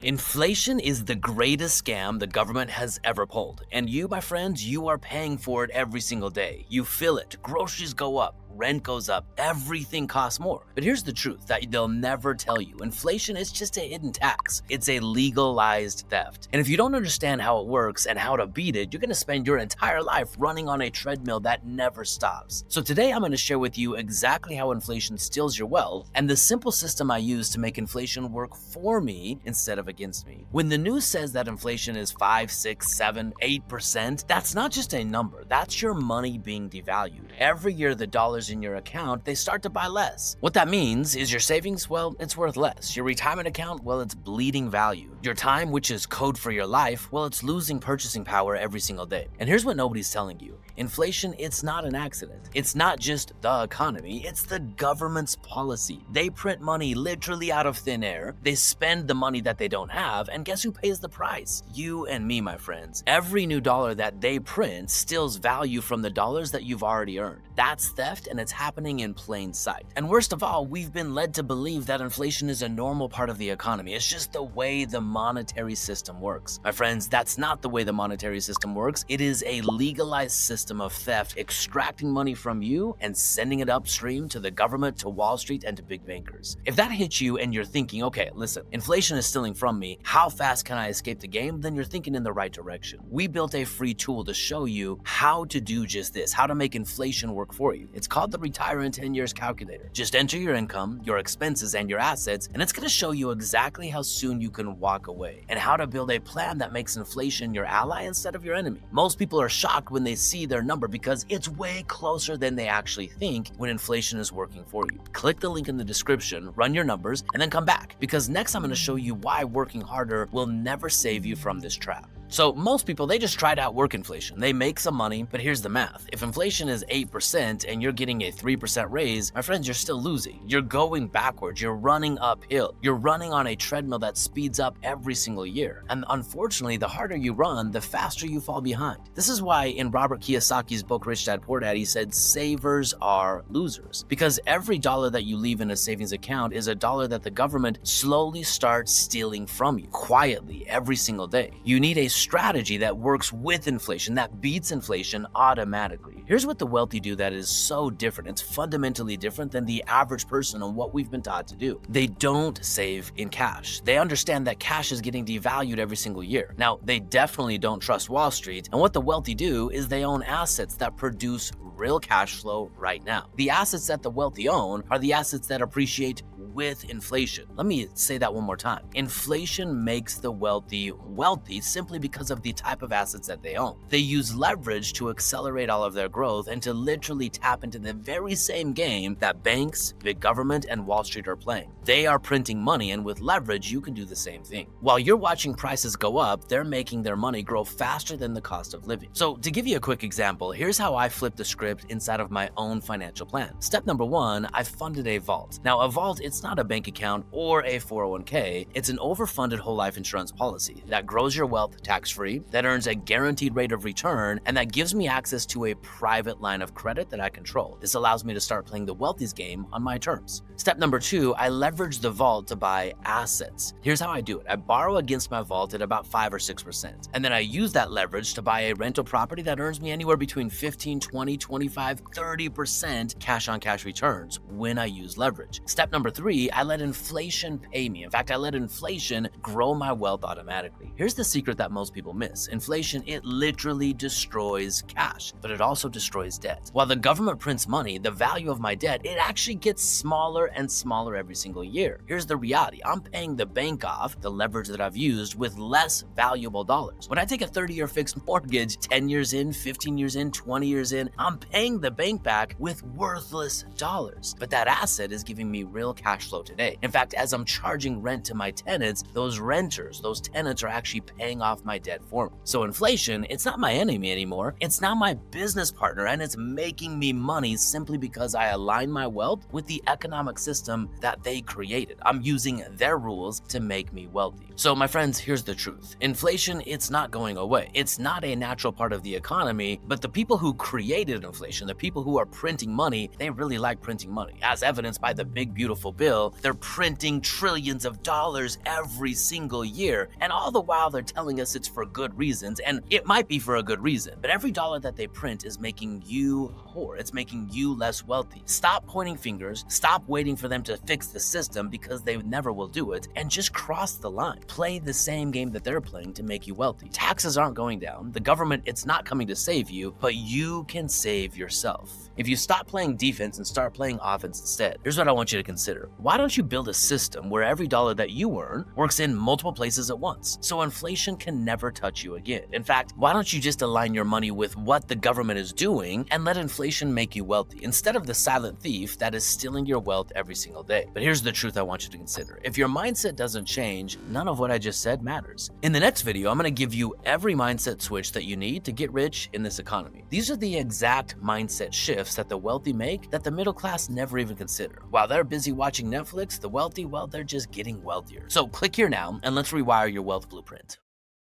Inflation is the greatest scam the government has ever pulled. And you, my friends, you are paying for it every single day. You feel it. Groceries go up. Rent goes up, everything costs more. But here's the truth that they'll never tell you. Inflation is just a hidden tax. It's a legalized theft. And if you don't understand how it works and how to beat it, you're gonna spend your entire life running on a treadmill that never stops. So today I'm gonna share with you exactly how inflation steals your wealth and the simple system I use to make inflation work for me instead of against me. When the news says that inflation is 5, 6, 7, 8%, that's not just a number, that's your money being devalued. Every year the dollars in your account, they start to buy less. What that means is your savings, well, it's worth less. Your retirement account, well, it's bleeding value. Your time, which is code for your life, well, it's losing purchasing power every single day. And here's what nobody's telling you. Inflation, it's not an accident. It's not just the economy, it's the government's policy. They print money literally out of thin air. They spend the money that they don't have, and guess who pays the price? You and me, my friends. Every new dollar that they print steals value from the dollars that you've already earned. That's theft, and it's happening in plain sight. And worst of all, we've been led to believe that inflation is a normal part of the economy. It's just the way the monetary system works. My friends, that's not the way the monetary system works. It is a legalized system of theft, extracting money from you and sending it upstream to the government, to Wall Street, and to big bankers. If that hits you and you're thinking, okay, listen, inflation is stealing from me, how fast can I escape the game? Then you're thinking in the right direction. We built a free tool to show you how to do just this, how to make inflation work for you. It's called the Retire in 10 Years Calculator. Just enter your income, your expenses, and your assets, and it's going to show you exactly how soon you can walk away and how to build a plan that makes inflation your ally instead of your enemy. Most people are shocked when they see their number because it's way closer than they actually think when inflation is working for you. Click the link in the description, run your numbers, and then come back because next I'm going to show you why working harder will never save you from this trap. So most people, they just try to outwork inflation. They make some money, but here's the math. If inflation is 8% and you're getting a 3% raise, my friends, you're still losing. You're going backwards. You're running uphill. You're running on a treadmill that speeds up every single year. And unfortunately, the harder you run, the faster you fall behind. This is why in Robert Kiyosaki's book, Rich Dad Poor Dad, he said savers are losers. Because every dollar that you leave in a savings account is a dollar that the government slowly starts stealing from you, quietly, every single day. You need a strategy that works with inflation, that beats inflation automatically. Here's what the wealthy do that is so different. It's fundamentally different than the average person on what we've been taught to do. They don't save in cash. They understand that cash is getting devalued every single year. Now, they definitely don't trust Wall Street, and what the wealthy do is they own assets that produce real cash flow right now. The assets that the wealthy own are the assets that appreciate with inflation. Let me say that one more time. Inflation makes the wealthy wealthy simply because of the type of assets that they own. They use leverage to accelerate all of their growth and to literally tap into the very same game that banks, big government, and Wall Street are playing. They are printing money, and with leverage, you can do the same thing. While you're watching prices go up, they're making their money grow faster than the cost of living. So to give you a quick example, here's how I flipped the script inside of my own financial plan. Step number one, I funded a vault. Now, a vault, it's not a bank account or a 401k. It's an overfunded whole life insurance policy that grows your wealth tax-free, that earns a guaranteed rate of return, and that gives me access to a private line of credit that I control. This allows me to start playing the wealthy's game on my terms. Step number two, I leverage the vault to buy assets. Here's how I do it. I borrow against my vault at about 5 or 6%. And then I use that leverage to buy a rental property that earns me anywhere between 15, 20, 25, 30% cash on cash returns when I use leverage. Step number three, I let inflation pay me. In fact, I let inflation grow my wealth automatically. Here's the secret that most people miss. Inflation, it literally destroys cash, but it also destroys debt. While the government prints money, the value of my debt, it actually gets smaller and smaller every single year. Here's the reality. I'm paying the bank off, the leverage that I've used, with less valuable dollars. When I take a 30-year fixed mortgage, 10 years in, 15 years in, 20 years in, I'm paying the bank back with worthless dollars. But that asset is giving me real cash flow today. In fact, as I'm charging rent to my tenants, those renters, those tenants are actually paying off my debt for me. So inflation, it's not my enemy anymore. It's now my business partner, and it's making me money simply because I align my wealth with the economic system that they created. I'm using their rules to make me wealthy. So my friends, here's the truth. Inflation, it's not going away. It's not a natural part of the economy, but the people who created inflation, the people who are printing money, they really like printing money. As evidenced by the big beautiful bill, they're printing trillions of dollars every single year. And all the while they're telling us it's for good reasons, and it might be for a good reason, but every dollar that they print is making you poor. It's making you less wealthy. Stop pointing fingers, stop waiting for them to fix the system because they never will do it, and just cross the line. Play the same game that they're playing to make you wealthy. Taxes aren't going down. The government, it's not coming to save you, but you can save yourself. If you stop playing defense and start playing offense instead, here's what I want you to consider. Why don't you build a system where every dollar that you earn works in multiple places at once, so inflation can never touch you again? In fact, why don't you just align your money with what the government is doing and let inflation make you wealthy, instead of the silent thief that is stealing your wealth every single day? But here's the truth I want you to consider. If your mindset doesn't change, none of what I just said matters. In the next video, I'm going to give you every mindset switch that you need to get rich in this economy. These are the exact mindset shifts that the wealthy make that the middle class never even consider. While they're busy watching Netflix, the wealthy, well, they're just getting wealthier. So click here now and let's rewire your wealth blueprint.